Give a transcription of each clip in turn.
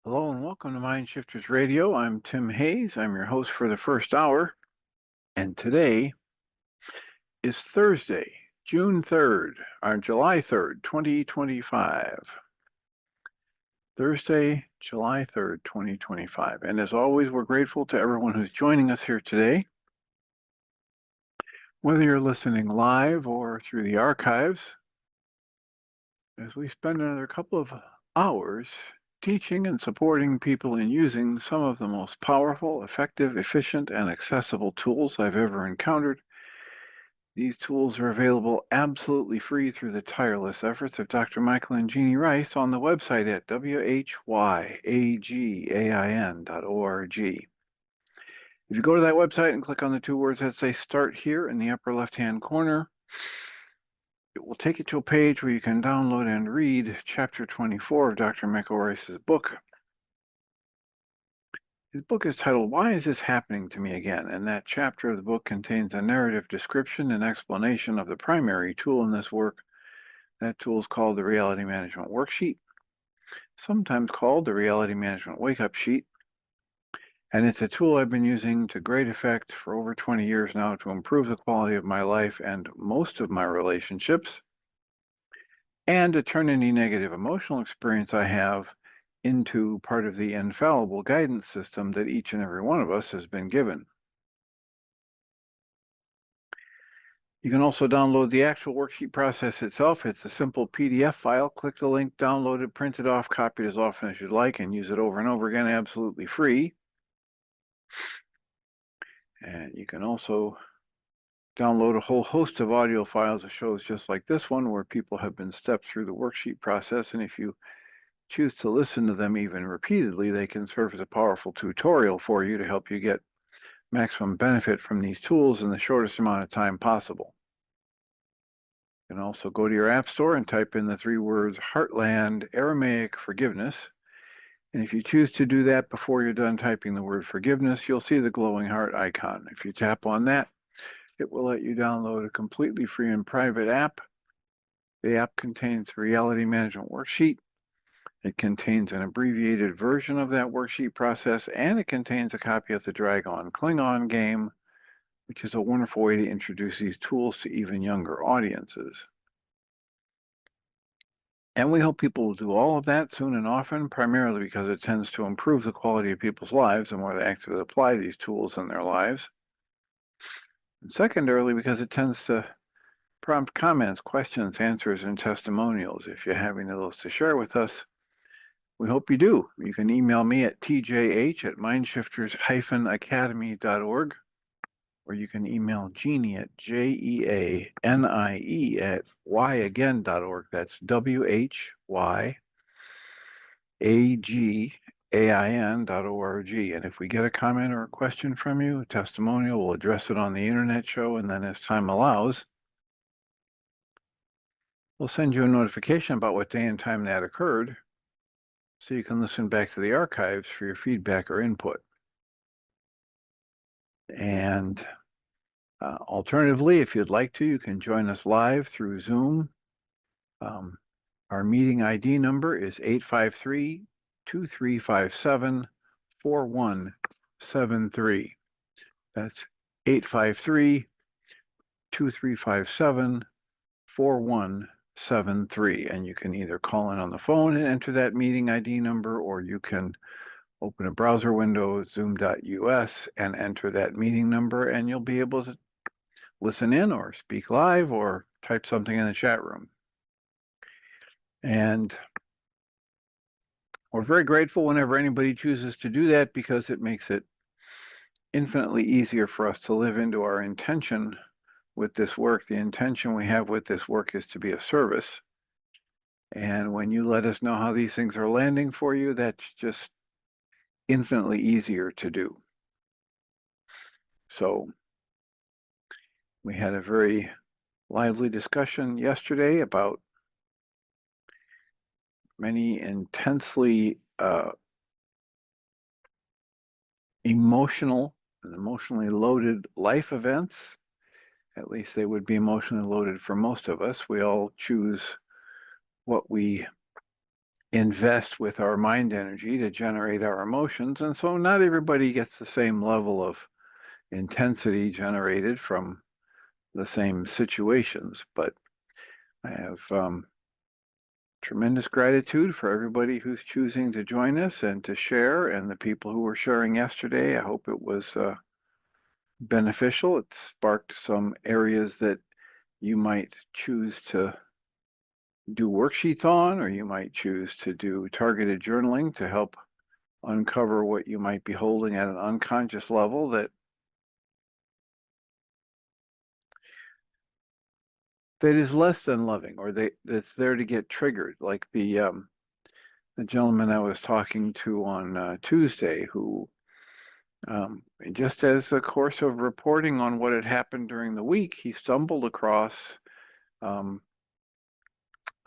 Hello and welcome to Mind Shifters Radio. I'm Tim Hayes. I'm your host for the first hour. And today is Thursday, June 3rd, or July 3rd, 2025. Thursday, July 3rd, 2025. And as always, we're grateful to everyone who's joining us here today. Whether you're listening live or through the archives, as we spend another couple of hours teaching and supporting people in using some of the most powerful, effective, efficient, and accessible tools I've ever encountered. These tools are available absolutely free through the tireless efforts of Dr. Michael and Jeannie Ryce on the website at whyagain.org. If you go to that website and click on the two words that say Start Here in the upper left-hand corner, it will take you to a page where you can download and read Chapter 24 of Dr. Michael Ryce's book. His book is titled, Why Is This Happening to Me Again? And that chapter of the book contains a narrative description and explanation of the primary tool in this work. That tool is called the Reality Management Worksheet, sometimes called the Reality Management Wake-Up Sheet. And it's a tool I've been using to great effect for over 20 years now to improve the quality of my life and most of my relationships, and to turn any negative emotional experience I have into part of the infallible guidance system that each and every one of us has been given. You can also download the actual worksheet process itself. It's a simple PDF file. Click the link, download it, print it off, copy it as often as you'd like, and use it over and over again, absolutely free. And you can also download a whole host of audio files of shows just like this one, where people have been stepped through the worksheet process. And if you choose to listen to them even repeatedly, they can serve as a powerful tutorial for you to help you get maximum benefit from these tools in the shortest amount of time possible. You can also go to your app store and type in the three words Heartland Aramaic Forgiveness. And if you choose to do that before you're done typing the word forgiveness, you'll see the glowing heart icon. If you tap on that, it will let you download a completely free and private app. The app contains the Reality Management Worksheet. It contains an abbreviated version of that worksheet process, and it contains a copy of the Dragon Klingon game, which is a wonderful way to introduce these tools to even younger audiences. And we hope people will do all of that soon and often, primarily because it tends to improve the quality of people's lives the more they actively apply these tools in their lives. And secondarily, because it tends to prompt comments, questions, answers, and testimonials. If you have any of those to share with us, we hope you do. You can email me at tjh@mindshifters-academy.org, or you can email Jeannie at jeanie@whyagain.org. That's whyagain.org. And if we get a comment or a question from you, a testimonial, we'll address it on the internet show, and then as time allows, we'll send you a notification about what day and time that occurred, so you can listen back to the archives for your feedback or input. And alternatively, if you'd like to, you can join us live through Zoom. Our meeting ID number is 853-2357-4173. That's 853-2357-4173. And you can either call in on the phone and enter that meeting ID number, or you can open a browser window, zoom.us, and enter that meeting number, and you'll be able to listen in or speak live or type something in the chat room. And we're very grateful whenever anybody chooses to do that, because it makes it infinitely easier for us to live into our intention with this work. The intention we have with this work is to be of service. And when you let us know how these things are landing for you, that's just infinitely easier to do. So we had a very lively discussion yesterday about many intensely emotionally loaded life events. At least they would be emotionally loaded for most of us. We all choose what we invest with our mind energy to generate our emotions. And so not everybody gets the same level of intensity generated from the same situations, but I have tremendous gratitude for everybody who's choosing to join us and to share, and the people who were sharing yesterday. I hope it was beneficial. It sparked some areas that you might choose to do worksheets on, or you might choose to do targeted journaling to help uncover what you might be holding at an unconscious level that is less than loving, or that's there to get triggered, like the gentleman I was talking to on Tuesday, who just as a course of reporting on what had happened during the week, he stumbled across um,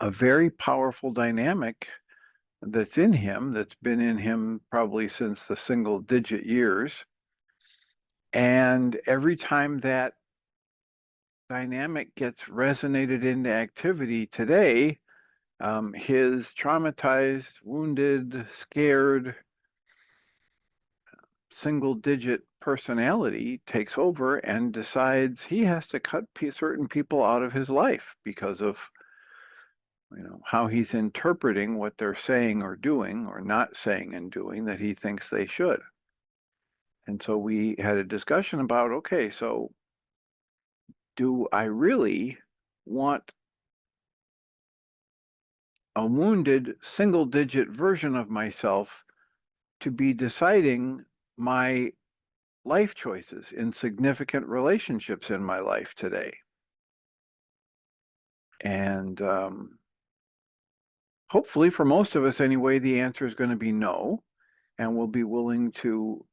a very powerful dynamic that's in him, that's been in him probably since the single digit years. And every time that dynamic gets resonated into activity today, his traumatized, wounded, scared, single digit personality takes over and decides he has to cut certain people out of his life because of how he's interpreting what they're saying or doing or not saying and doing that he thinks they should. And so we had a discussion about, okay, so do I really want a wounded single digit version of myself to be deciding my life choices in significant relationships in my life today? And hopefully, for most of us anyway, the answer is going to be no, and we'll be willing to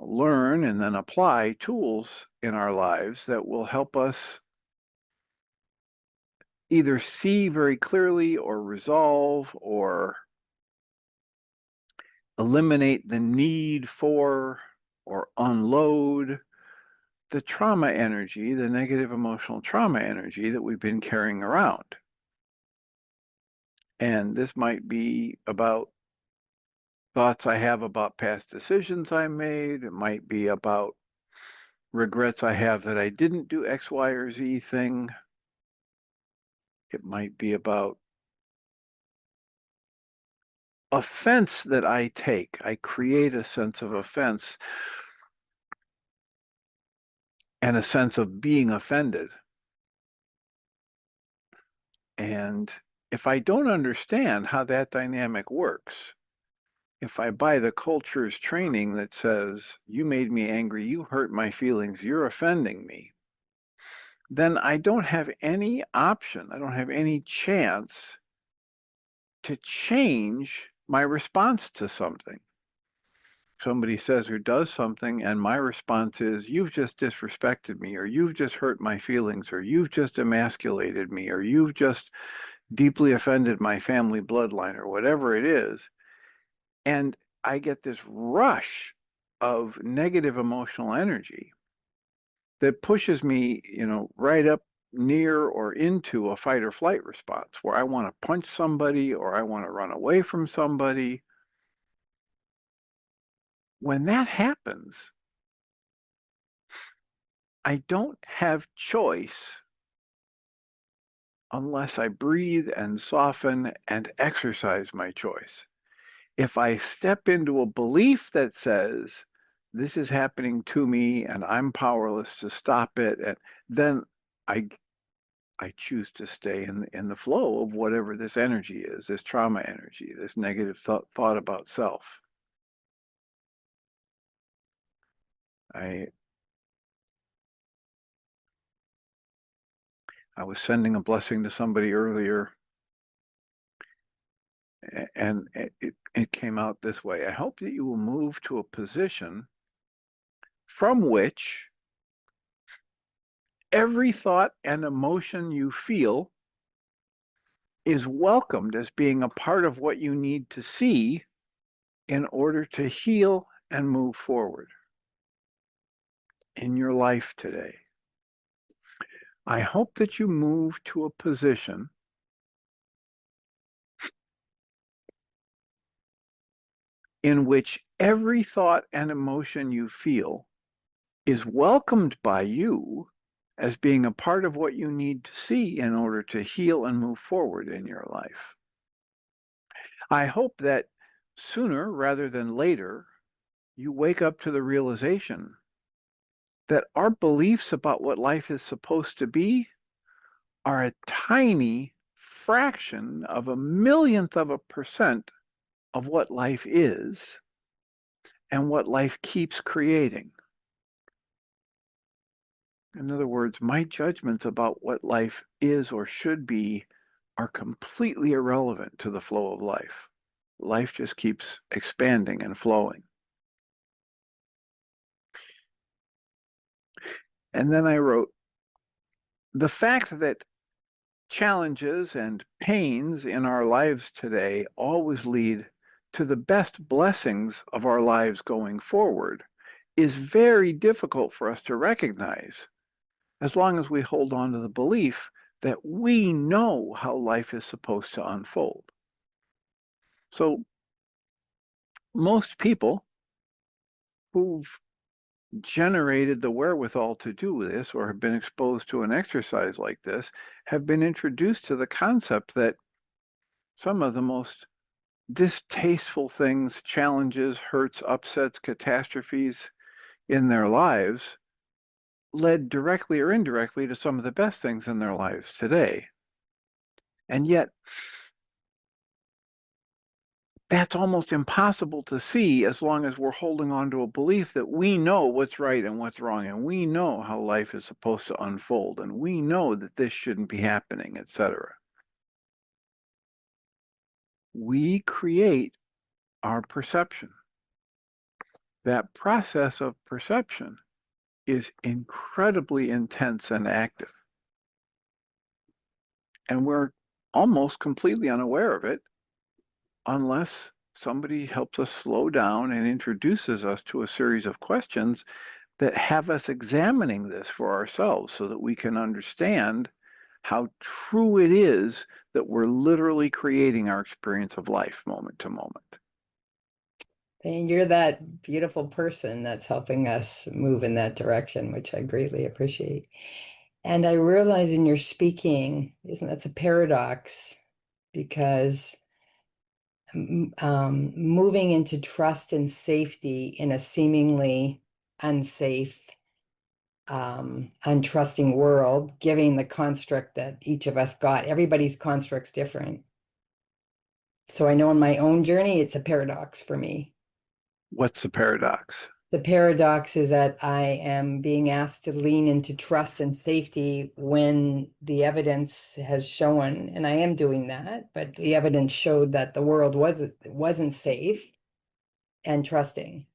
learn and then apply tools in our lives that will help us either see very clearly or resolve or eliminate the need for or unload the trauma energy, the negative emotional trauma energy that we've been carrying around. And this might be about thoughts I have about past decisions I made. It might be about regrets I have that I didn't do X, Y, or Z thing. It might be about offense that I take. I create a sense of offense and a sense of being offended. And if I don't understand how that dynamic works, if I buy the culture's training that says, you made me angry, you hurt my feelings, you're offending me, then I don't have any option, I don't have any chance to change my response to something. Somebody says or does something, and my response is, you've just disrespected me, or you've just hurt my feelings, or you've just emasculated me, or you've just deeply offended my family bloodline, or whatever it is. And I get this rush of negative emotional energy that pushes me, right up near or into a fight or flight response where I want to punch somebody or I want to run away from somebody. When that happens, I don't have choice unless I breathe and soften and exercise my choice. If I step into a belief that says, this is happening to me and I'm powerless to stop it, then I I choose to stay in the flow of whatever this energy is, this trauma energy, this negative thought about self. I I was sending a blessing to somebody earlier, and it came out this way. I hope that you will move to a position from which every thought and emotion you feel is welcomed as being a part of what you need to see in order to heal and move forward in your life today. I hope that you move to a position in which every thought and emotion you feel is welcomed by you as being a part of what you need to see in order to heal and move forward in your life. I hope that sooner rather than later, you wake up to the realization that our beliefs about what life is supposed to be are a tiny fraction of a millionth of a percent of what life is and what life keeps creating. In other words, my judgments about what life is or should be are completely irrelevant to the flow of life. Life just keeps expanding and flowing. And then I wrote, the fact that challenges and pains in our lives today always lead to the best blessings of our lives going forward is very difficult for us to recognize as long as we hold on to the belief that we know how life is supposed to unfold. So most people who've generated the wherewithal to do this or have been exposed to an exercise like this have been introduced to the concept that some of the most distasteful things, challenges, hurts, upsets, catastrophes in their lives led directly or indirectly to some of the best things in their lives today. And yet, that's almost impossible to see as long as we're holding on to a belief that we know what's right and what's wrong, and we know how life is supposed to unfold, and we know that this shouldn't be happening, etc. We create our perception. That process of perception is incredibly intense and active. And we're almost completely unaware of it unless somebody helps us slow down and introduces us to a series of questions that have us examining this for ourselves so that we can understand how true it is that we're literally creating our experience of life moment to moment. And you're that beautiful person that's helping us move in that direction, which I greatly appreciate. And I realize in your speaking, that's a paradox because moving into trust and safety in a seemingly unsafe, untrusting world, giving the construct that each of us got. Everybody's construct's different. So I know in my own journey, it's a paradox for me. What's the paradox? The paradox is that I am being asked to lean into trust and safety when the evidence has shown, and I am doing that, but the evidence showed that the world wasn't safe and trusting.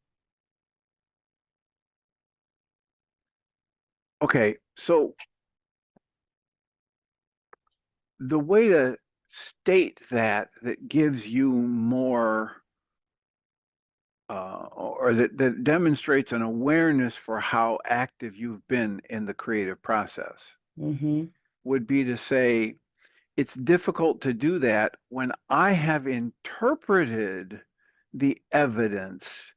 Okay, so the way to state that gives you more or that demonstrates an awareness for how active you've been in the creative process would be to say, it's difficult to do that when I have interpreted the evidence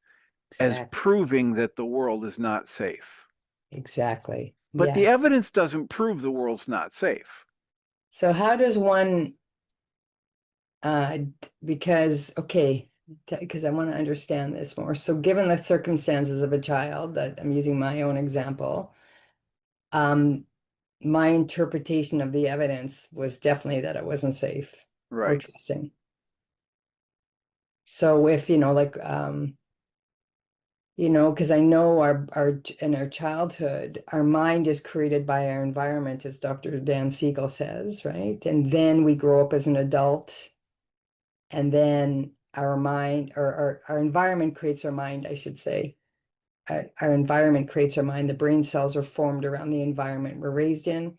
as Exactly. proving that the world is not safe. Exactly. But the Yeah. evidence doesn't prove the world's not safe. So how does one, because, okay, because I want to understand this more. So given the circumstances of a child, that I'm using my own example, my interpretation of the evidence was definitely that it wasn't safe or Right. trusting. So if, because I know in our childhood, our mind is created by our environment, as Dr. Dan Siegel says, right? And then we grow up as an adult, and then our mind or our environment creates our mind, I should say. Our environment creates our mind. The brain cells are formed around the environment we're raised in.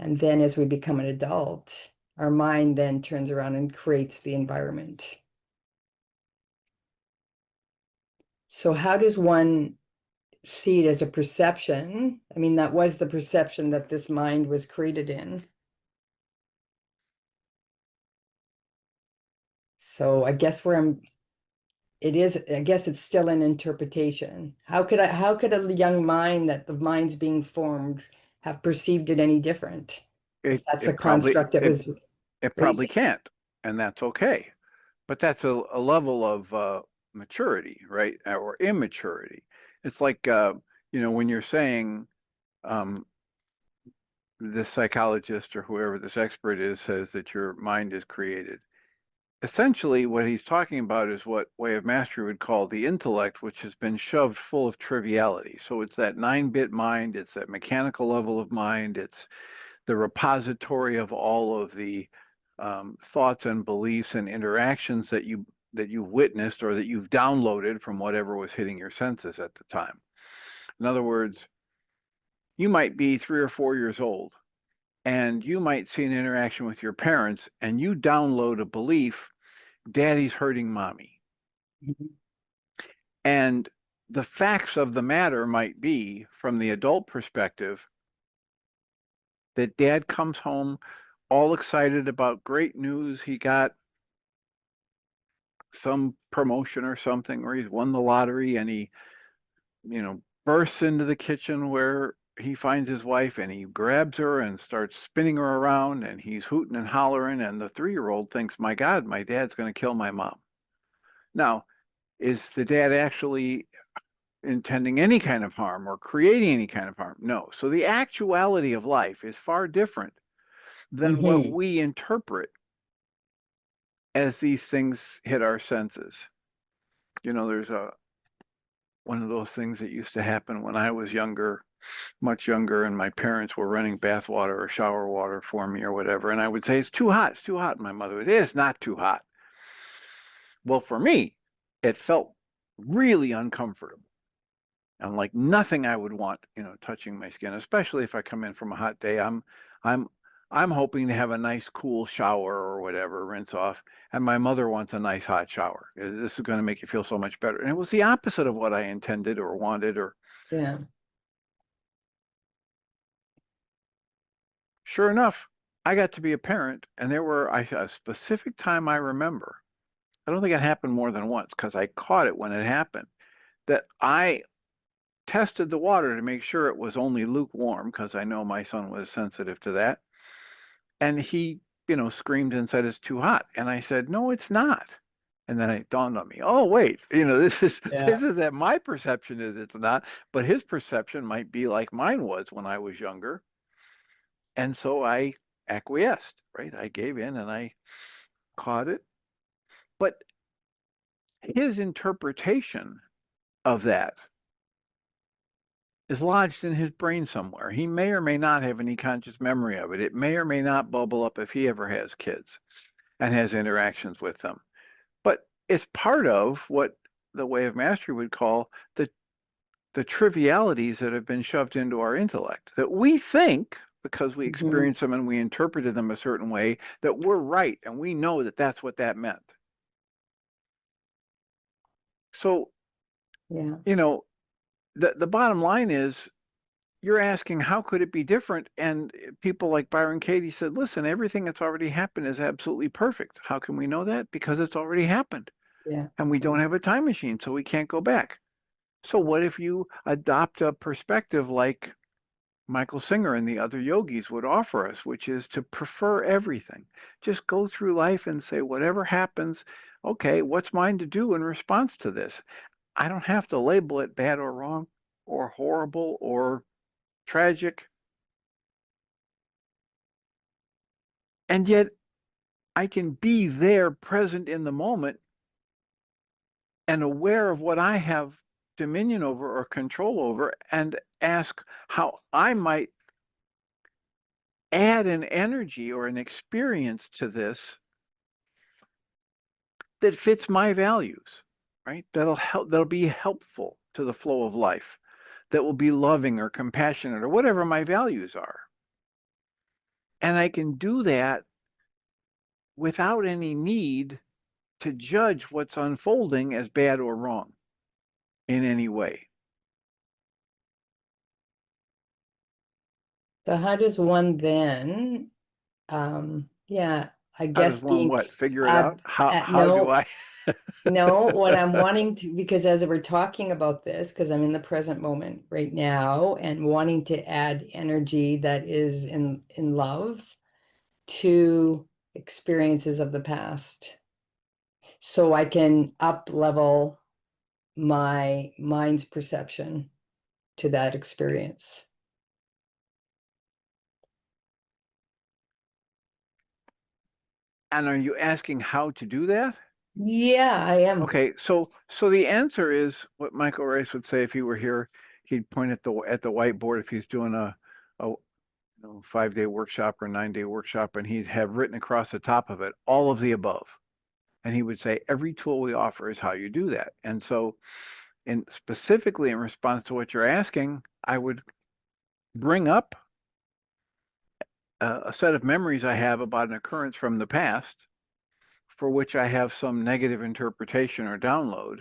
And then as we become an adult, our mind then turns around and creates the environment. So how does one see it as a perception? I mean, that was the perception that this mind was created in. So I guess where I'm it is, I guess it's still an interpretation. How could a young mind that the mind's being formed have perceived it any different? If It that's a it probably construct that it was it raised. probably can't, and that's okay. But that's a level of maturity, right? Or immaturity. It's like when you're saying um, this psychologist or whoever this expert is says that your mind is created. Essentially, what he's talking about is what Way of Mastery would call the intellect, which has been shoved full of triviality. So it's that 9-bit mind, it's that mechanical level of mind, it's the repository of all of the thoughts and beliefs and interactions that you've witnessed or that you've downloaded from whatever was hitting your senses at the time. In other words, you might be 3 or 4 years old and you might see an interaction with your parents and you download a belief, daddy's hurting mommy. Mhm. And the facts of the matter might be, from the adult perspective, that dad comes home all excited about great news. He got some promotion or something, or he's won the lottery, and he, bursts into the kitchen where he finds his wife and he grabs her and starts spinning her around and he's hooting and hollering. And the 3-year-old thinks, my God, my dad's going to kill my mom. Now, is the dad actually intending any kind of harm or creating any kind of harm? No. So the actuality of life is far different than what Mhm. we interpret as these things hit our senses. There's one of those things that used to happen when I was younger, much younger, and my parents were running bath water or shower water for me or whatever. And I would say, it's too hot, it's too hot. And my mother would say, it's not too hot. Well, for me, it felt really uncomfortable and like nothing I would want, touching my skin, especially if I come in from a hot day. I'm I'm hoping to have a nice cool shower or whatever, rinse off. And my mother wants a nice hot shower. This is going to make you feel so much better. And it was the opposite of what I intended or wanted. Or Yeah. sure enough, I got to be a parent, and there were a specific time I remember. I don't think it happened more than once because I caught it when it happened. That I tested the water to make sure it was only lukewarm because I know my son was sensitive to that. And he, screamed and said, it's too hot. And I said, no, it's not. And then it dawned on me, oh, wait, this is Yeah. this is that my perception is it's not, but his perception might be like mine was when I was younger. And so I acquiesced, right? I gave in and I caught it. But his interpretation of that is lodged in his brain somewhere. He may or may not have any conscious memory of it. It may or may not bubble up if he ever has kids and has interactions with them. But it's part of what the Way of Mastery would call the trivialities that have been shoved into our intellect that we think, because we Mhm. experience them and we interpreted them a certain way, that we're right and we know that that's what that meant. So, Yeah. you know, the bottom line is you're asking how could it be different? And people like Byron Katie said, listen, everything that's already happened is absolutely perfect. How can we know that? Because it's already happened. Yeah. And we don't have a time machine, so we can't go back. So what if you adopt a perspective like Michael Singer and the other yogis would offer us, which is to prefer everything. Just go through life and say, whatever happens, okay, what's mine to do in response to this? I don't have to label it bad or wrong or horrible or tragic. And yet I can be there present in the moment and aware of what I have dominion over or control over and ask how I might add an energy or an experience to this that fits my values, right? That'll be helpful to the flow of life, that will be loving or compassionate or whatever my values are. And I can do that without any need to judge what's unfolding as bad or wrong in any way. So how does one then, yeah, I How does guess one being, what? Figure it uh, out? How do no, I? no, what I'm wanting to, because as we're talking about this, because I'm in the present moment right now and wanting to add energy that is in love to experiences of the past, so I can up level my mind's perception to that experience. And are you asking how to do that? Yeah, I am. Okay, so the answer is what Michael Rice would say if he were here. He'd point at the whiteboard if he's doing a 5-day workshop or 9-day workshop, and he'd have written across the top of it all of the above. And he would say every tool we offer is how you do that. And so, in specifically in response to what you're asking, I would bring up a set of memories I have about an occurrence from the past for which I have some negative interpretation or download.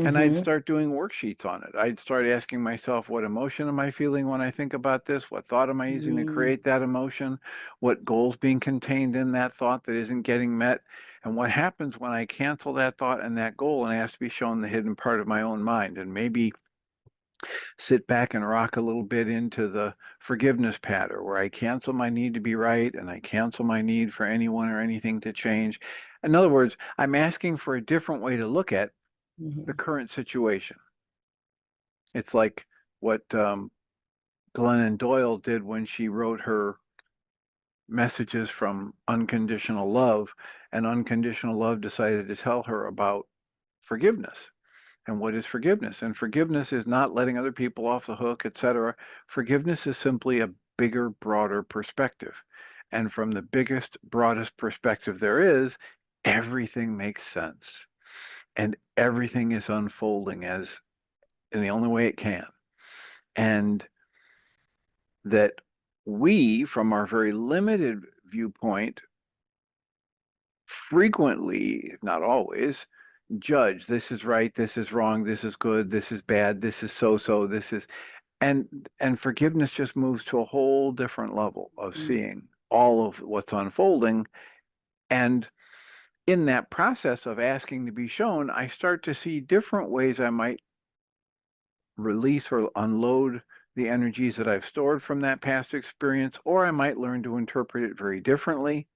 And I'd Mm-hmm. start doing worksheets on it. I'd start asking myself, what emotion am I feeling when I think about this? What thought am I using to Mm-hmm. create that emotion? What goal's being contained in that thought that isn't getting met? And what happens when I cancel that thought and that goal and ask to be shown the hidden part of my own mind? And maybe sit back and rock a little bit into the forgiveness pattern where I cancel my need to be right and I cancel my need for anyone or anything to change. In other words, I'm asking for a different way to look at the Mm-hmm. current situation. It's like what Glennon Doyle did when she wrote her messages from unconditional love, and unconditional love decided to tell her about forgiveness. And what is forgiveness? And forgiveness is not letting other people off the hook, etc. Forgiveness is simply a bigger, broader perspective. And from the biggest, broadest perspective there is, everything makes sense. And everything is unfolding as in the only way it can. And that we, from our very limited viewpoint, frequently, if not always, judge this is right, this is wrong, this is good, this is bad, this is so, this is and forgiveness just moves to a whole different level of seeing all of what's unfolding. And in that process of asking to be shown, I start to see different ways I might release or unload the energies that I've stored from that past experience, or I might learn to interpret it very differently.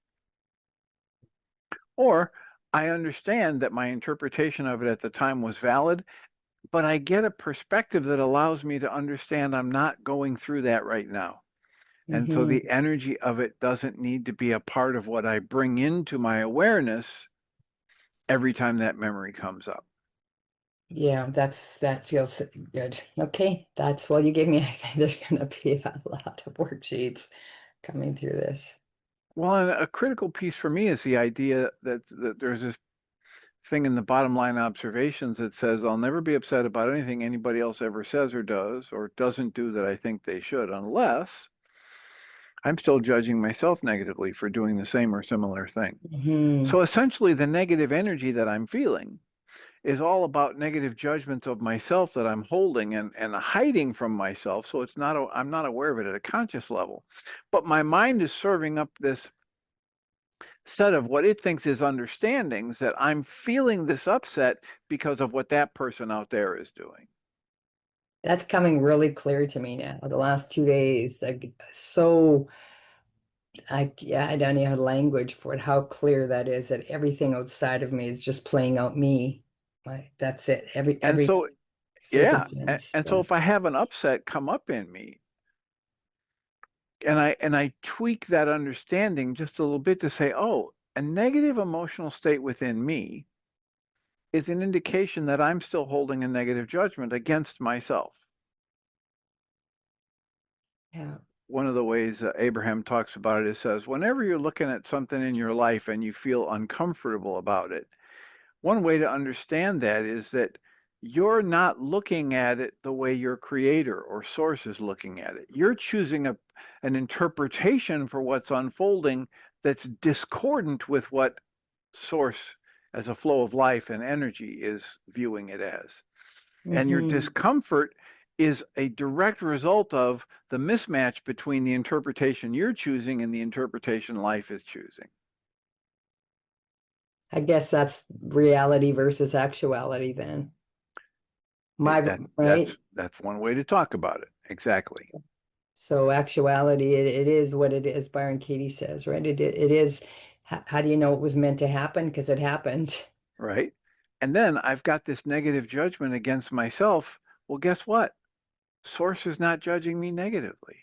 Or I understand that my interpretation of it at the time was valid, but I get a perspective that allows me to understand I'm not going through that right now. And so Mm-hmm. the energy of it doesn't need to be a part of what I bring into my awareness every time that memory comes up. Yeah, that feels good. Okay, that's well, you gave me, I think there's gonna be a lot of worksheets coming through this. Well, and a critical piece for me is the idea that there's this thing in the bottom line observations that says I'll never be upset about anything anybody else ever says or doesn't do that I think they should, unless I'm still judging myself negatively for doing the same or similar thing. Mm-hmm. So essentially, the negative energy that I'm feeling is all about negative judgments of myself that I'm holding and hiding from myself. So it's not, I'm not aware of it at a conscious level. But my mind is serving up this set of what it thinks is understandings that I'm feeling this upset because of what that person out there is doing. That's coming really clear to me now. The last 2 days, like so yeah, I don't even have language for it, how clear that is that everything outside of me is just playing out me. Like that's it. Every And every so, yeah. circumstance. And so Yeah. if I have an upset come up in me, and I tweak that understanding just a little bit to say, oh, a negative emotional state within me is an indication that I'm still holding a negative judgment against myself. Yeah. One of the ways Abraham talks about it is says, whenever you're looking at something in your life and you feel uncomfortable about it, one way to understand that is that you're not looking at it the way your creator or source is looking at it. You're choosing an interpretation for what's unfolding that's discordant with what source as a flow of life and energy is viewing it as. And your Mm-hmm. discomfort is a direct result of the mismatch between the interpretation you're choosing and the interpretation life is choosing. I guess that's reality versus actuality then. My, right? That's one way to talk about it. Exactly. So actuality, it is what it is, Byron Katie says, right? It is, how do you know it was meant to happen? Because it happened. Right. And then I've got this negative judgment against myself. Well, guess what? Source is not judging me negatively.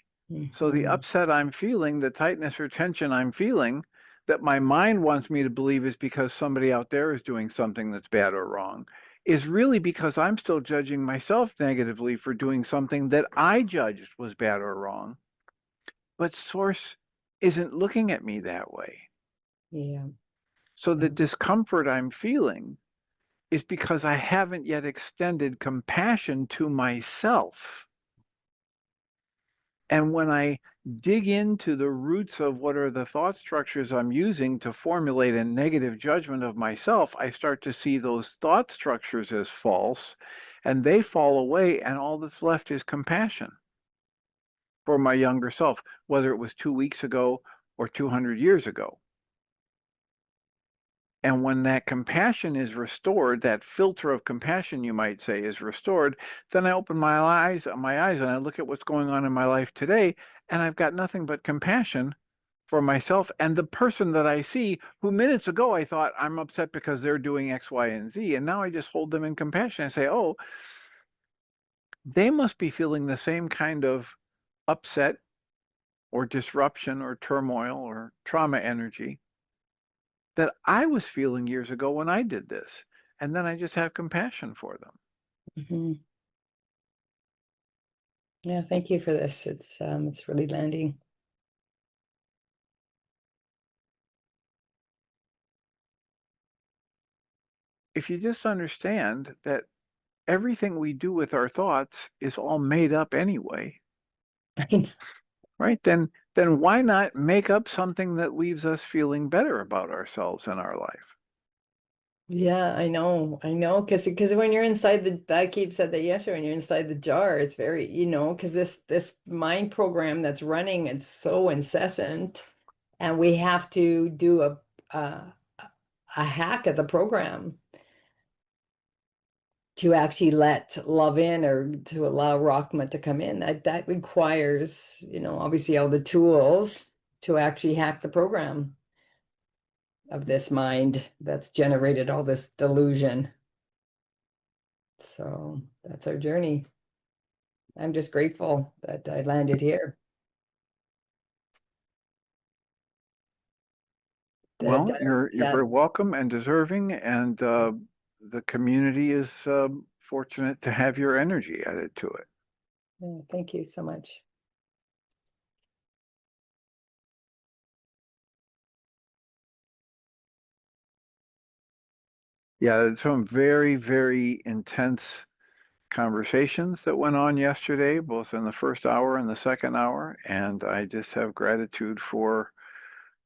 So the Mhm. upset I'm feeling, the tightness or tension I'm feeling, that my mind wants me to believe is because somebody out there is doing something that's bad or wrong, is really because I'm still judging myself negatively for doing something that I judged was bad or wrong. But source isn't looking at me that way. Yeah. So the Yeah. discomfort I'm feeling is because I haven't yet extended compassion to myself. And when I dig into the roots of what are the thought structures I'm using to formulate a negative judgment of myself, I start to see those thought structures as false, and they fall away, and all that's left is compassion for my younger self, whether it was 2 weeks ago or 200 years ago. And when that compassion is restored, that filter of compassion, you might say, is restored, then I open my eyes and I look at what's going on in my life today, and I've got nothing but compassion for myself and the person that I see who minutes ago I thought I'm upset because they're doing X, Y, and Z. And now I just hold them in compassion and say, oh, they must be feeling the same kind of upset or disruption or turmoil or trauma energy that I was feeling years ago when I did this. And then I just have compassion for them. Mhm. Yeah, thank you for this. It's really landing. If you just understand that everything we do with our thoughts is all made up anyway, right? Then why not make up something that leaves us feeling better about ourselves and our life? Yeah, I know, because when you're inside I keep said that yesterday, when you're inside the jar, it's very, because this mind program that's running, it's so incessant, and we have to do a a hack of the program to actually let love in or to allow Rahma to come in. That requires, obviously all the tools to actually hack the program of this mind that's generated all this delusion. So that's our journey. I'm just grateful that I landed here. That, Well, you're yeah, very welcome and deserving, and the community is fortunate to have your energy added to it. yeah, thank you so much. Yeah, there's some very, very intense conversations that went on yesterday, both in the first hour and the second hour, and I just have gratitude for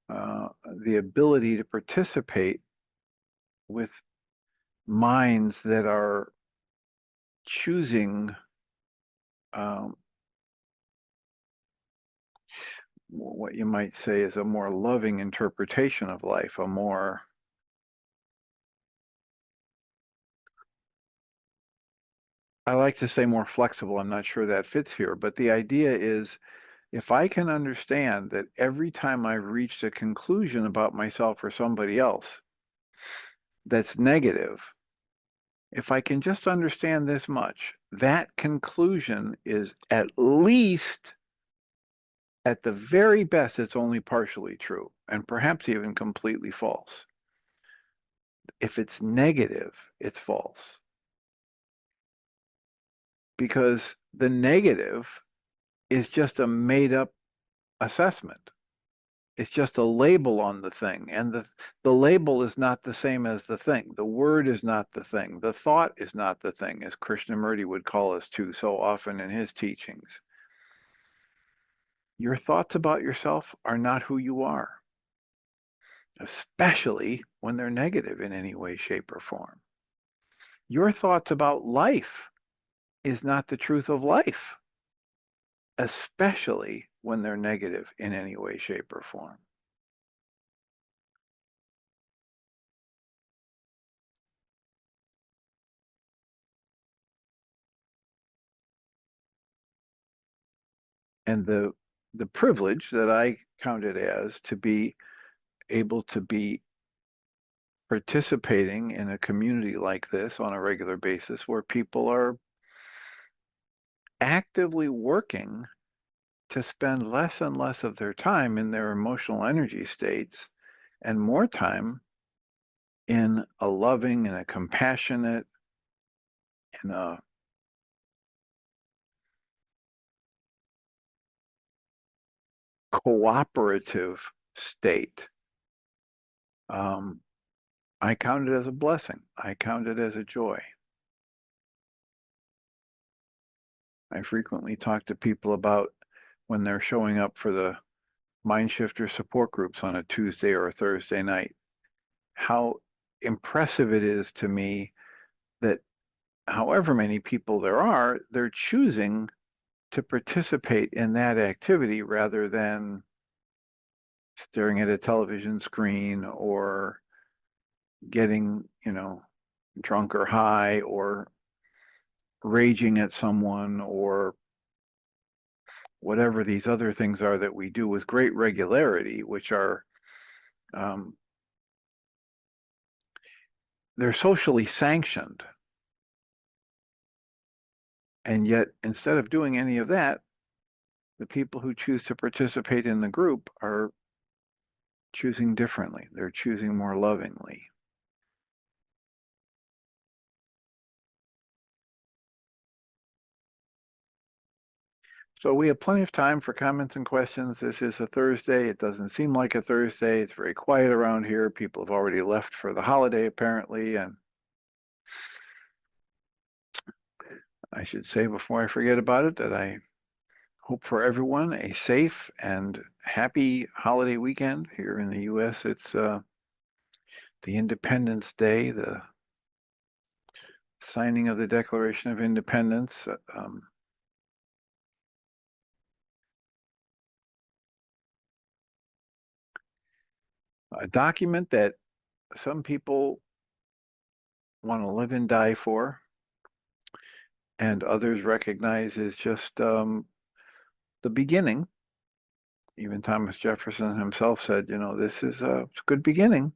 uh, the ability to participate with minds that are choosing um, what you might say is a more loving interpretation of life, a more, I like to say more flexible. I'm not sure that fits here, but the idea is if I can understand that every time I've reached a conclusion about myself or somebody else that's negative, if I can just understand this much, that conclusion is at least, at the very best, it's only partially true and perhaps even completely false. If it's negative, it's false because the negative is just a made up assessment. It's just a label on the thing. And the label is not the same as the thing. The word is not the thing. The thought is not the thing, as Krishnamurti would call us to so often in his teachings. Your thoughts about yourself are not who you are, especially when they're negative in any way, shape, or form. Your thoughts about life is not the truth of life, especially when they're negative in any way, shape, or form. And the privilege that I count it as to be able to be participating in a community like this on a regular basis where people are actively working to spend less and less of their time in their emotional energy states and more time in a loving and a compassionate and a cooperative state. Um, I count it as a blessing. I count it as a joy. I frequently talk to people about when they're showing up for the mind shifter support groups on a Tuesday or a Thursday night, how impressive it is to me that however many people there are, they're choosing to participate in that activity rather than staring at a television screen or getting, drunk or high or raging at someone or whatever these other things are that we do with great regularity, which are um, they're socially sanctioned. And yet, instead of doing any of that, the people who choose to participate in the group are choosing differently. They're choosing more lovingly. So we have plenty of time for comments and questions. This is a Thursday. It doesn't seem like a Thursday. It's very quiet around here. People have already left for the holiday, apparently. And I should say before I forget about it that I hope for everyone a safe and happy holiday weekend. Here in the U.S., it's the Independence Day, the signing of the Declaration of Independence. A document that some people want to live and die for, and others recognize is just the beginning. Even Thomas Jefferson himself said, this is it's a good beginning,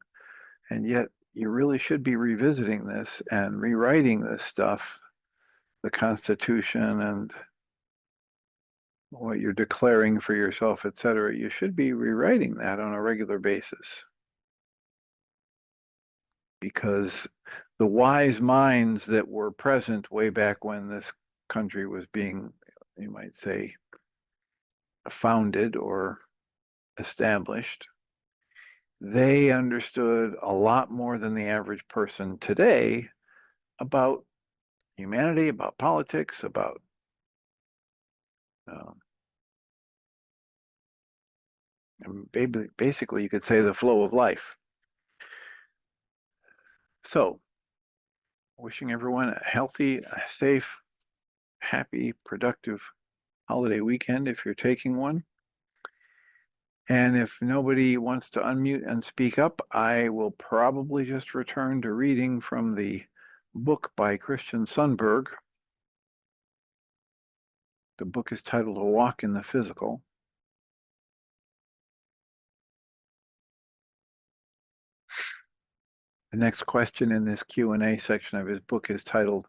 and yet you really should be revisiting this and rewriting this stuff, the Constitution and what you're declaring for yourself, et cetera. You should be rewriting that on a regular basis because the wise minds that were present way back when this country was being, you might say, founded or established, they understood a lot more than the average person today about humanity, about politics, about um, basically, you could say the flow of life. So, wishing everyone a healthy, safe, happy, productive holiday weekend if you're taking one. And if nobody wants to unmute and speak up, I will probably just return to reading from the book by Christian Sundberg. The book is titled A Walk in the Physical. The next question in this Q&A section of his book is titled,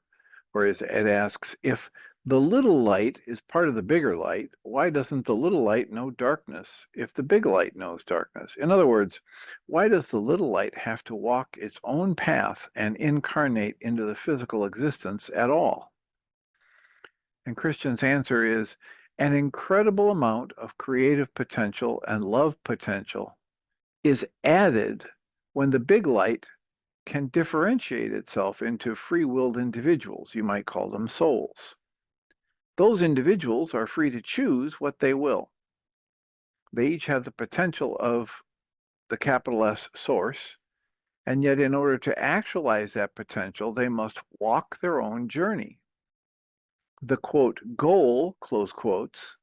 or as Ed asks, if the little light is part of the bigger light, why doesn't the little light know darkness if the big light knows darkness? In other words, why does the little light have to walk its own path and incarnate into the physical existence at all? And Christian's answer is an incredible amount of creative potential and love potential is added when the big light can differentiate itself into free-willed individuals. You might call them souls. Those individuals are free to choose what they will. They each have the potential of the capital S source, and yet in order to actualize that potential, they must walk their own journey. The quote, goal, close quotes,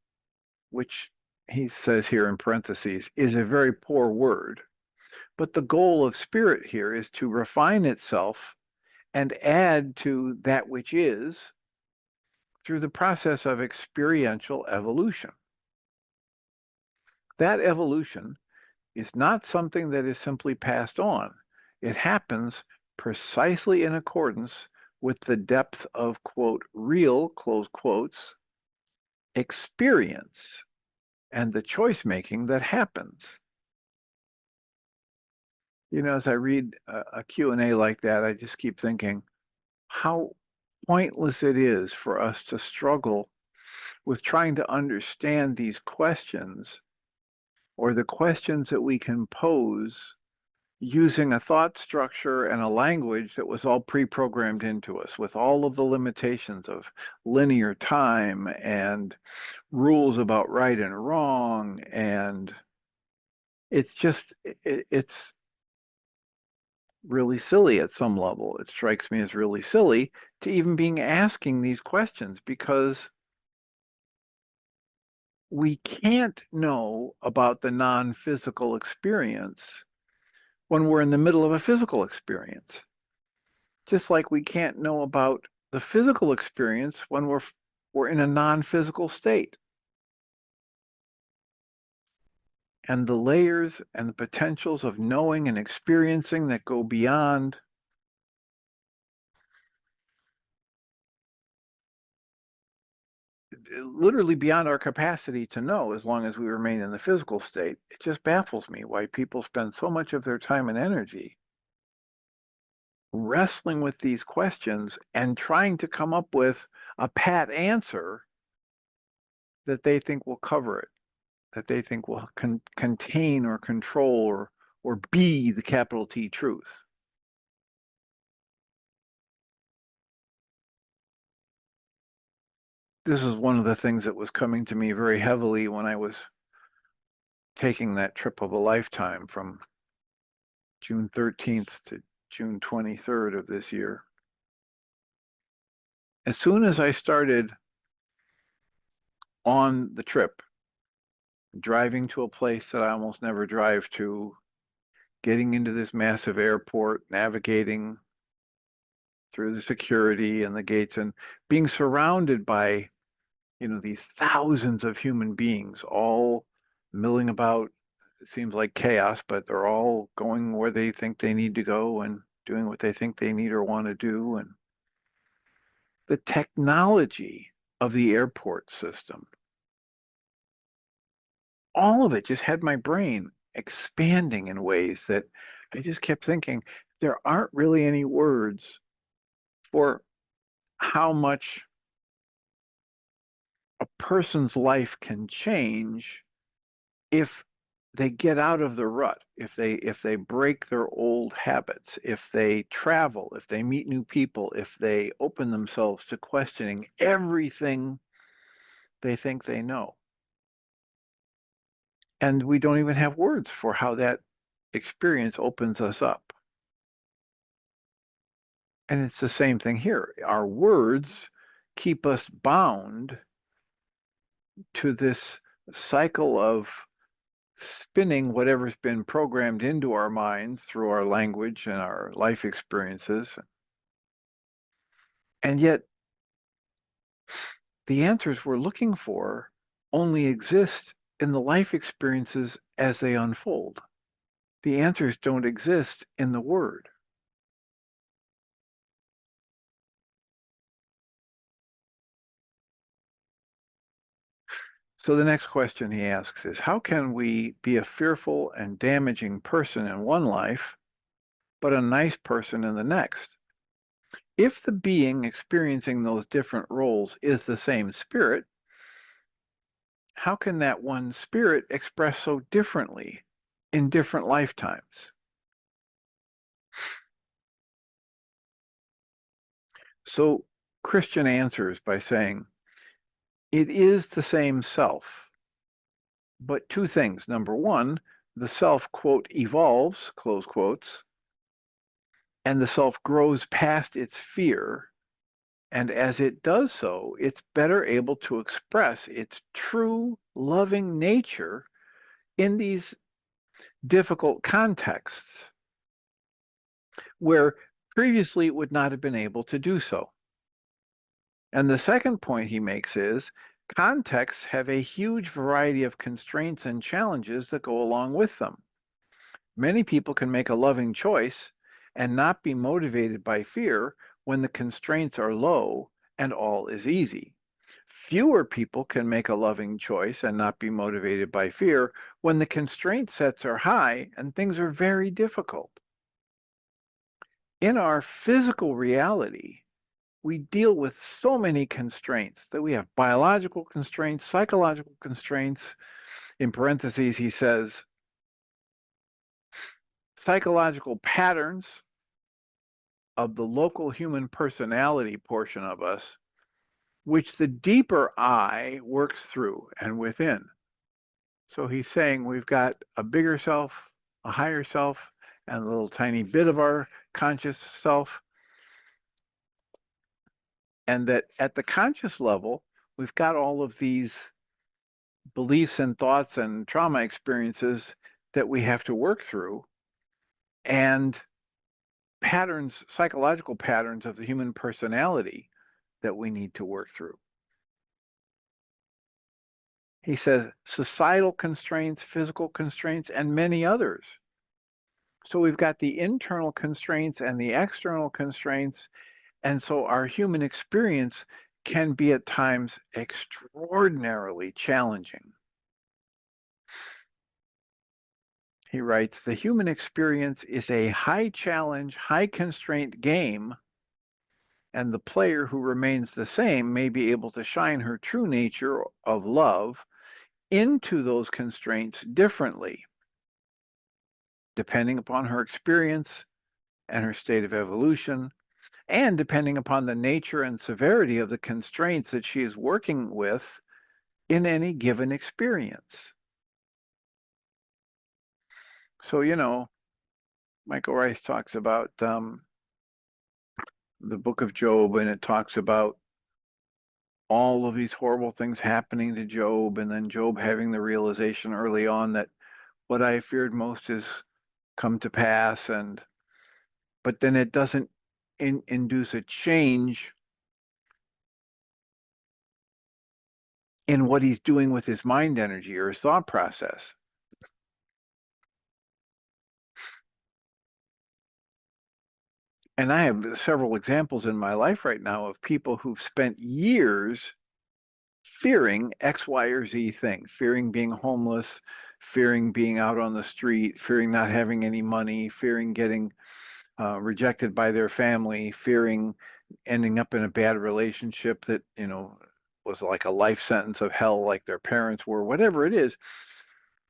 which he says here in parentheses, is a very poor word. But the goal of spirit here is to refine itself and add to that which is through the process of experiential evolution. That evolution is not something that is simply passed on. It happens precisely in accordance with the depth of, quote, real, close quotes, experience and the choice making that happens. You know, as I read a Q&A like that, I just keep thinking how pointless it is for us to struggle with trying to understand these questions or the questions that we can pose using a thought structure and a language that was all pre-programmed into us with all of the limitations of linear time and rules about right and wrong. And it's just, it's really silly at some level. It strikes me as really silly to even being asking these questions because we can't know about the non-physical experience when we're in the middle of a physical experience. Just like we can't know about the physical experience when we're in a non-physical state. And the layers and the potentials of knowing and experiencing that go beyond literally beyond our capacity to know as long as we remain in the physical state. It just baffles me why people spend so much of their time and energy wrestling with these questions and trying to come up with a pat answer that they think will cover it, that they think will contain or control or be the capital T truth. This is one of the things that was coming to me very heavily when I was taking that trip of a lifetime from June 13th to June 23rd of this year. As soon as I started on the trip, driving to a place that I almost never drive to, getting into this massive airport, navigating through the security and the gates and being surrounded by, you know, these thousands of human beings all milling about. It seems like chaos, but they're all going where they think they need to go and doing what they think they need or want to do. And the technology of the airport system, all of it just had my brain expanding in ways that I just kept thinking there aren't really any words for how much a person's life can change if they get out of the rut, if they break their old habits, if they travel, if they meet new people, if they open themselves to questioning everything they think they know. And we don't even have words for how that experience opens us up. And it's the same thing here. Our words keep us bound to this cycle of spinning whatever's been programmed into our minds through our language and our life experiences. And yet, the answers we're looking for only exist in the life experiences as they unfold. The answers don't exist in the word. So the next question he asks is, how can we be a fearful and damaging person in one life, but a nice person in the next? If the being experiencing those different roles is the same spirit, how can that one spirit express so differently in different lifetimes? So Christian answers by saying, it is the same self, but two things. Number one, the self, quote, evolves, close quotes, and the self grows past its fear. And as it does so, it's better able to express its true loving nature in these difficult contexts where previously it would not have been able to do so. And the second point he makes is Contexts have a huge variety of constraints and challenges that go along with them. Many people can make a loving choice and not be motivated by fear when the constraints are low and all is easy. Fewer people can make a loving choice and not be motivated by fear when the constraint sets are high and things are very difficult. In our physical reality, we deal with so many constraints that we have biological constraints, psychological constraints. In parentheses, he says, psychological patterns of the local human personality portion of us, which the deeper I works through and within. So he's saying we've got a bigger self, a higher self, and a little tiny bit of our conscious self. And that at the conscious level, we've got all of these beliefs and thoughts and trauma experiences that we have to work through, and patterns, psychological patterns of the human personality that we need to work through. He says societal constraints, physical constraints, and many others. So we've got the internal constraints and the external constraints. And so our human experience can be at times extraordinarily challenging. He writes, the human experience is a high challenge, high constraint game, and the player who remains the same may be able to shine her true nature of love into those constraints differently, depending upon her experience and her state of evolution, and depending upon the nature and severity of the constraints that she is working with in any given experience. So, Michael Ryce talks about the book of Job, and it talks about all of these horrible things happening to Job, and then Job having the realization early on that what I feared most has come to pass, but then it doesn't induce a change in what he's doing with his mind energy or his thought process. And I have several examples in my life right now of people who've spent years fearing X, Y, or Z thing, fearing being homeless, fearing being out on the street, fearing not having any money, fearing getting rejected by their family, fearing ending up in a bad relationship that, was like a life sentence of hell, like their parents were, whatever it is.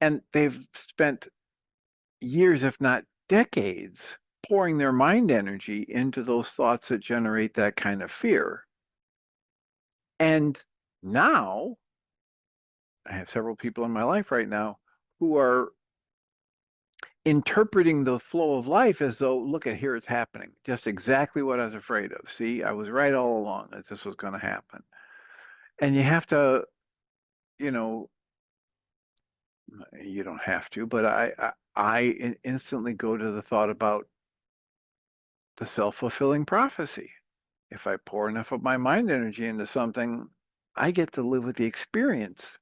And they've spent years, if not decades, pouring their mind energy into those thoughts that generate that kind of fear. And now I have several people in my life right now who are interpreting the flow of life as though, look at here, it's happening. Just exactly what I was afraid of. See, I was right all along that this was going to happen. And you have to, you know, you don't have to, but I instantly go to the thought about the self-fulfilling prophecy. If I pour enough of my mind energy into something, I get to live with the experience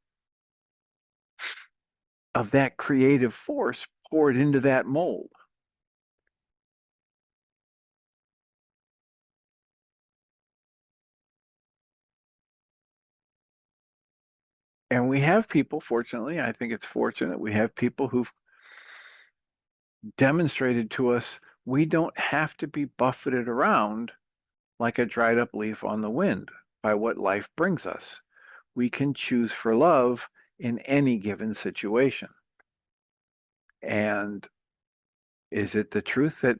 of that creative force poured into that mold. And we have people, fortunately, I think it's fortunate, we have people who've demonstrated to us we don't have to be buffeted around like a dried up leaf on the wind by what life brings us. We can choose for love in any given situation. And is it the truth that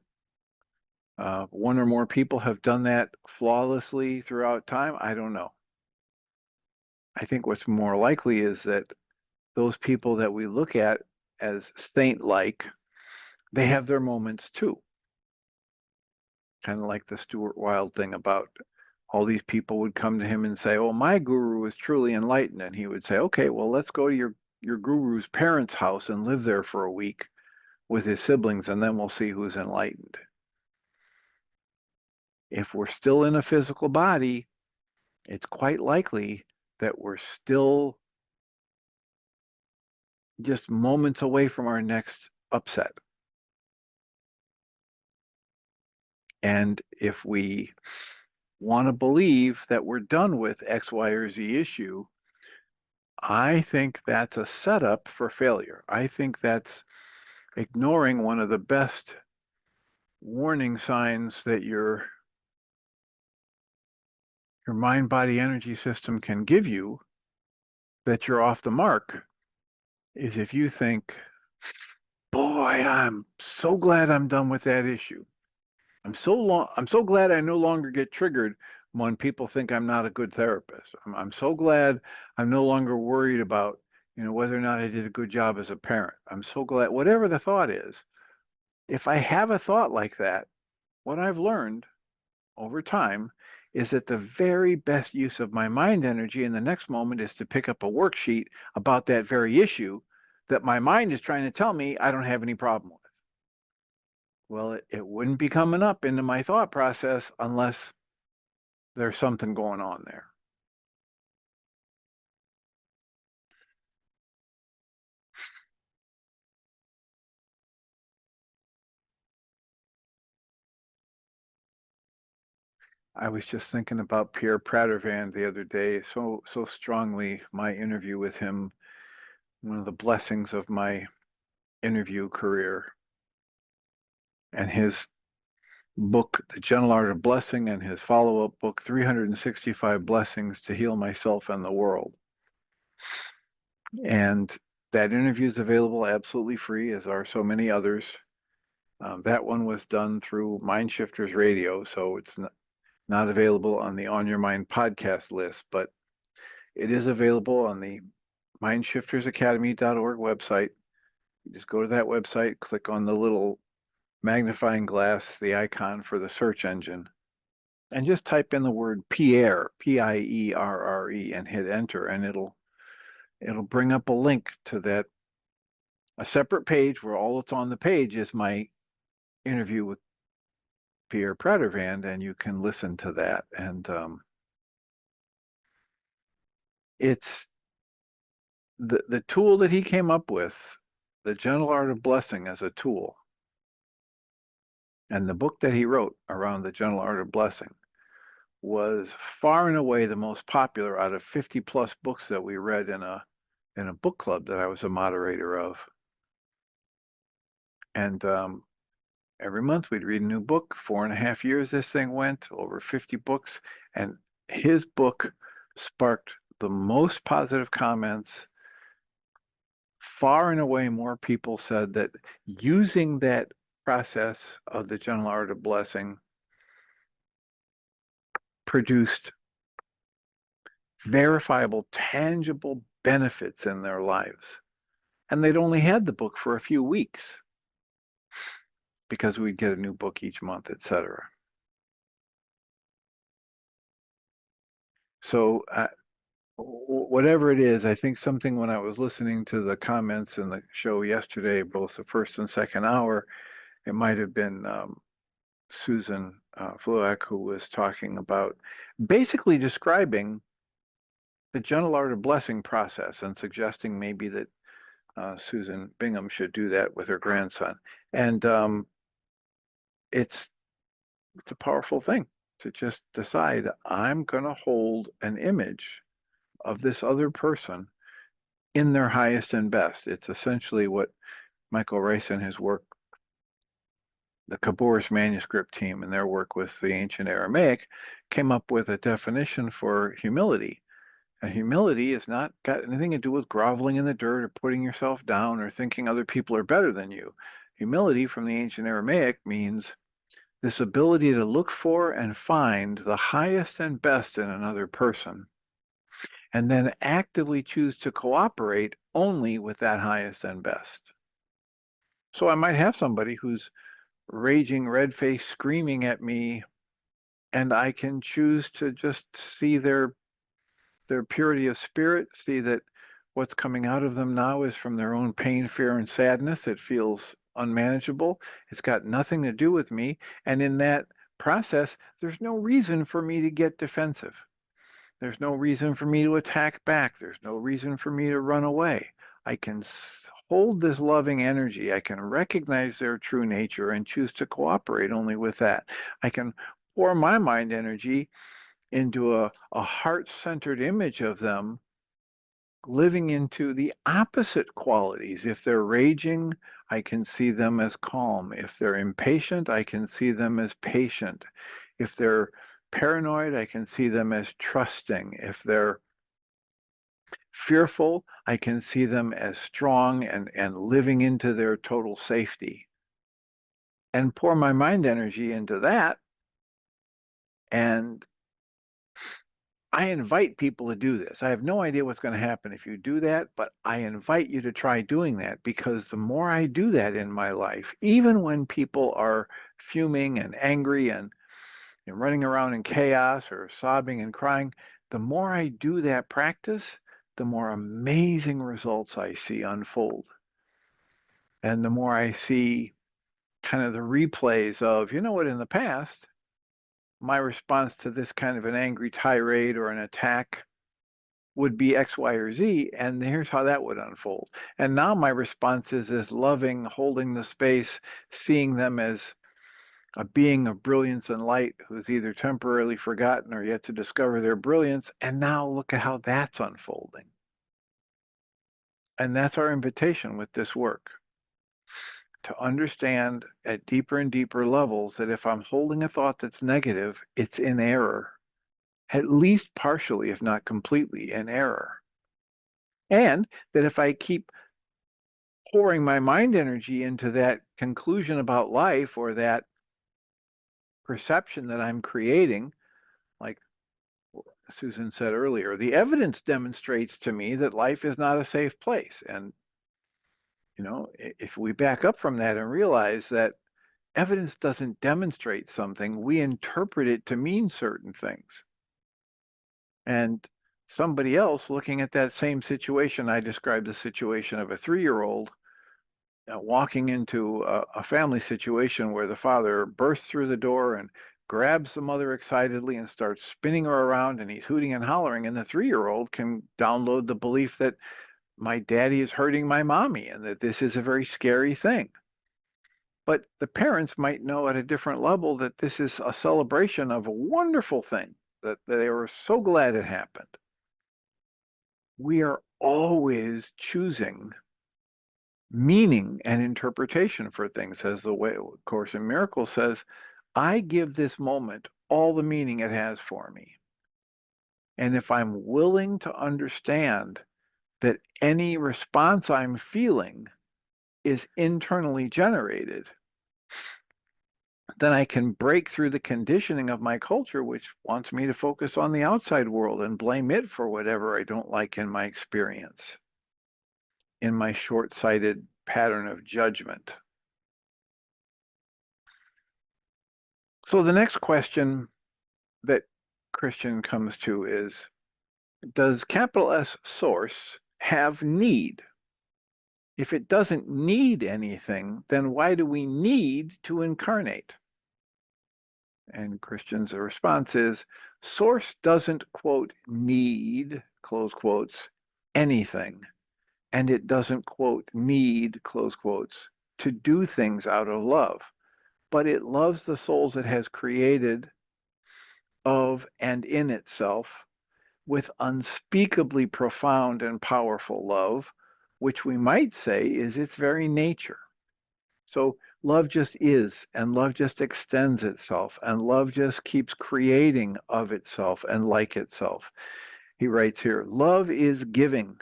one or more people have done that flawlessly throughout time? I don't know. I think what's more likely is that those people that we look at as saint-like, they have their moments too. Kind of like the Stuart Wilde thing about all these people would come to him and say, "Oh, my guru is truly enlightened," and he would say, "Okay, well, let's go to your guru's parents' house and live there for a week with his siblings, and then we'll see who's enlightened." If we're still in a physical body, it's quite likely that we're still just moments away from our next upset. And if we want to believe that we're done with X, Y, or Z issue, I think that's a setup for failure. I think that's ignoring one of the best warning signs that your mind body energy system can give you that you're off the mark is if you think, boy, I'm so glad I'm done with that issue. I'm so glad I no longer get triggered when people think I'm not a good therapist. I'm so glad I'm no longer worried about, whether or not I did a good job as a parent. I'm so glad, whatever the thought is, if I have a thought like that, what I've learned over time is that the very best use of my mind energy in the next moment is to pick up a worksheet about that very issue that my mind is trying to tell me I don't have any problem with. Well, it wouldn't be coming up into my thought process unless there's something going on there. I was just thinking about Pierre Pradervand the other day, so strongly. My interview with him, one of the blessings of my interview career, and his book, The Gentle Art of Blessing, and his follow-up book, 365 Blessings to Heal Myself and the World. And that interview is available absolutely free, as are so many others. That one was done through Mind Shifters Radio, so it's not available on the On Your Mind podcast list, but it is available on the mindshiftersacademy.org website. You just go to that website, click on the little magnifying glass, the icon for the search engine, and just type in the word Pierre, Pierre, and hit enter, and it'll bring up a link to a separate page where all that's on the page is my interview with Pierre Pradervand, and you can listen to that. And it's the tool that he came up with, the Gentle Art of Blessing as a tool, and the book that he wrote around the Gentle Art of Blessing was far and away the most popular out of 50 plus books that we read in a book club that I was a moderator of. And every month we'd read a new book. 4.5 years this thing went, over 50 books, and his book sparked the most positive comments. Far and away more people said that using that process of the Gentle Art of Blessing produced verifiable, tangible benefits in their lives. And they'd only had the book for a few weeks because we'd get a new book each month, etc. So whatever it is, I think something when I was listening to the comments in the show yesterday, both the first and second hour, it might have been Susan Fluak who was talking about basically describing the Gentle Art of Blessing process and suggesting maybe that Susan Bingham should do that with her grandson. And it's a powerful thing to just decide I'm going to hold an image of this other person in their highest and best. It's essentially what Michael Ryce and his work, the Kabor's manuscript team and their work with the ancient Aramaic, came up with a definition for humility. And humility has not got anything to do with groveling in the dirt or putting yourself down or thinking other people are better than you. Humility from the ancient Aramaic means this ability to look for and find the highest and best in another person, and then actively choose to cooperate only with that highest and best. So I might have somebody who's raging, red-faced, screaming at me, and I can choose to just see their purity of spirit, see that what's coming out of them now is from their own pain, fear, and sadness. It feels unmanageable. It's got nothing to do with me. And in that process, there's no reason for me to get defensive. There's no reason for me to attack back. There's no reason for me to run away. I can hold this loving energy. I can recognize their true nature and choose to cooperate only with that. I can pour my mind energy into a heart-centered image of them living into the opposite qualities. If they're raging, I can see them as calm. If they're impatient, I can see them as patient. If they're paranoid, I can see them as trusting. If they're fearful, I can see them as strong and living into their total safety. And pour my mind energy into that. And I invite people to do this. I have no idea what's going to happen if you do that, but I invite you to try doing that, because the more I do that in my life, even when people are fuming and angry and running around in chaos or sobbing and crying, the more I do that practice, the more amazing results I see unfold. And the more I see kind of the replays of, you know what, in the past, my response to this kind of an angry tirade or an attack would be X, Y, or Z, and here's how that would unfold. And now my response is this loving, holding the space, seeing them as a being of brilliance and light who's either temporarily forgotten or yet to discover their brilliance. And now look at how that's unfolding. And that's our invitation with this work, to understand at deeper and deeper levels that if I'm holding a thought that's negative, it's in error, at least partially, if not completely in error. And that if I keep pouring my mind energy into that conclusion about life or that perception that I'm creating, like Susan said earlier, the evidence demonstrates to me that life is not a safe place. And, if we back up from that and realize that evidence doesn't demonstrate something, we interpret it to mean certain things. And somebody else looking at that same situation, I described the situation of a 3-year-old walking into a family situation where the father bursts through the door and grabs the mother excitedly and starts spinning her around, and he's hooting and hollering, and the 3-year-old can download the belief that my daddy is hurting my mommy and that this is a very scary thing. But the parents might know at a different level that this is a celebration of a wonderful thing, that they were so glad it happened. We are always choosing meaning and interpretation for things, as the way Course in Miracles says, I give this moment all the meaning it has for me. And if I'm willing to understand that any response I'm feeling is internally generated, then I can break through the conditioning of my culture, which wants me to focus on the outside world and blame it for whatever I don't like in my experience, in my short-sighted pattern of judgment. So the next question that Christian comes to is, does capital S source have need? If it doesn't need anything, then why do we need to incarnate? And Christian's response is, source doesn't, quote, need, close quotes, anything. And it doesn't, quote, need, close quotes, to do things out of love. But it loves the souls it has created of and in itself with unspeakably profound and powerful love, which we might say is its very nature. So love just is, and love just extends itself, and love just keeps creating of itself and like itself. He writes here, love is giving.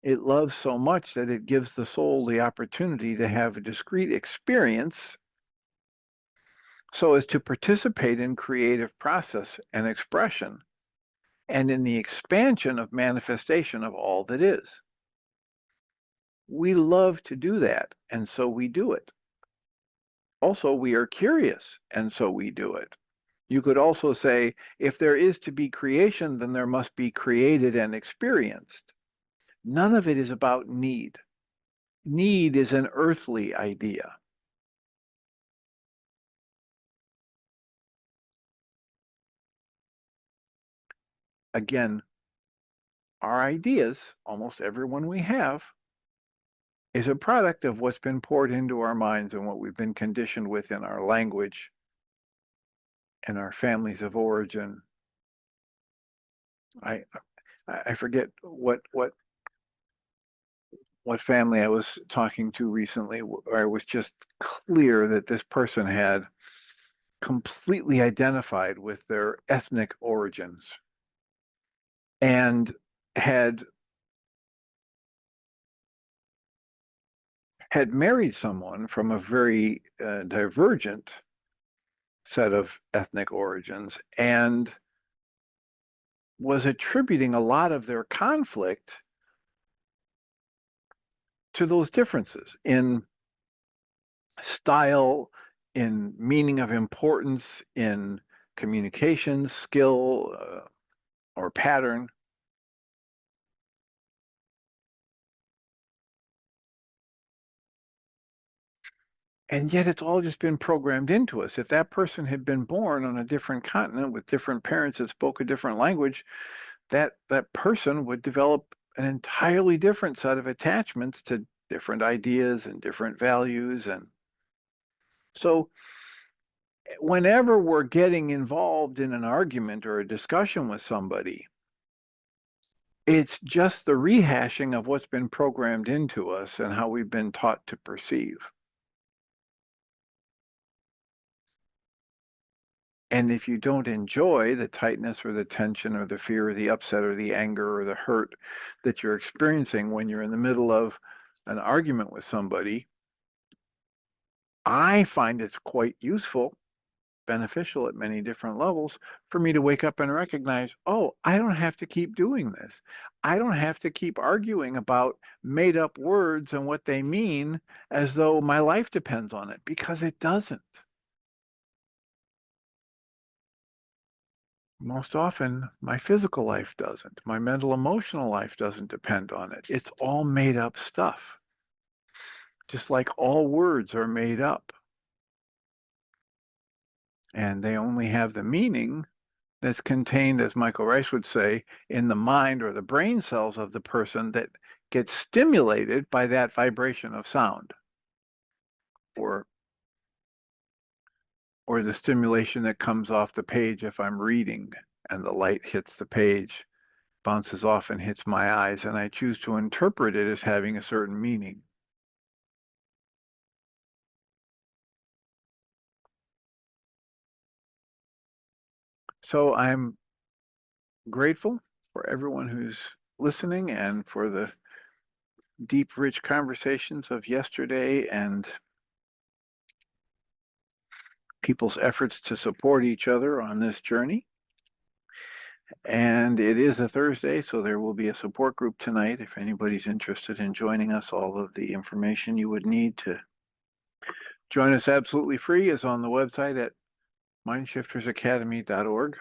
It loves so much that it gives the soul the opportunity to have a discrete experience so as to participate in creative process and expression and in the expansion of manifestation of all that is. We love to do that, and so we do it. Also, we are curious, and so we do it. You could also say, if there is to be creation, then there must be created and experienced. None of it is about need. Need is an earthly idea. again, our ideas, almost everyone we have, is a product of what's been poured into our minds and what we've been conditioned with in our language and our families of origin. I I forget what family I was talking to recently where it was just clear that this person had completely identified with their ethnic origins and had married someone from a very divergent set of ethnic origins and was attributing a lot of their conflict to those differences in style, in meaning of importance, in communication skill or pattern. And yet it's all just been programmed into us. If that person had been born on a different continent with different parents that spoke a different language, that person would develop an entirely different set of attachments to different ideas and different values. And so whenever we're getting involved in an argument or a discussion with somebody, it's just the rehashing of what's been programmed into us and how we've been taught to perceive. And if you don't enjoy the tightness or the tension or the fear or the upset or the anger or the hurt that you're experiencing when you're in the middle of an argument with somebody, I find it's quite useful, beneficial at many different levels for me to wake up and recognize, oh, I don't have to keep doing this. I don't have to keep arguing about made up words and what they mean as though my life depends on it, because it doesn't. Most often, my physical life doesn't. My mental, emotional life doesn't depend on it. It's all made up stuff, just like all words are made up. And they only have the meaning that's contained, as Michael Ryce would say, in the mind or the brain cells of the person that gets stimulated by that vibration of sound or the stimulation that comes off the page if I'm reading and the light hits the page, bounces off and hits my eyes, and I choose to interpret it as having a certain meaning. So I'm grateful for everyone who's listening and for the deep, rich conversations of yesterday and people's efforts to support each other on this journey. And it is a Thursday, so there will be a support group tonight. If anybody's interested in joining us, all of the information you would need to join us absolutely free is on the website at mindshiftersacademy.org.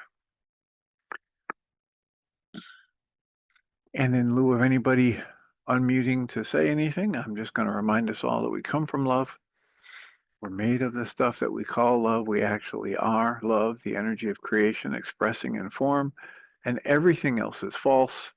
And in lieu of anybody unmuting to say anything, I'm just going to remind us all that we come from love. We're made of the stuff that we call love. We actually are love, the energy of creation expressing in form, and everything else is false.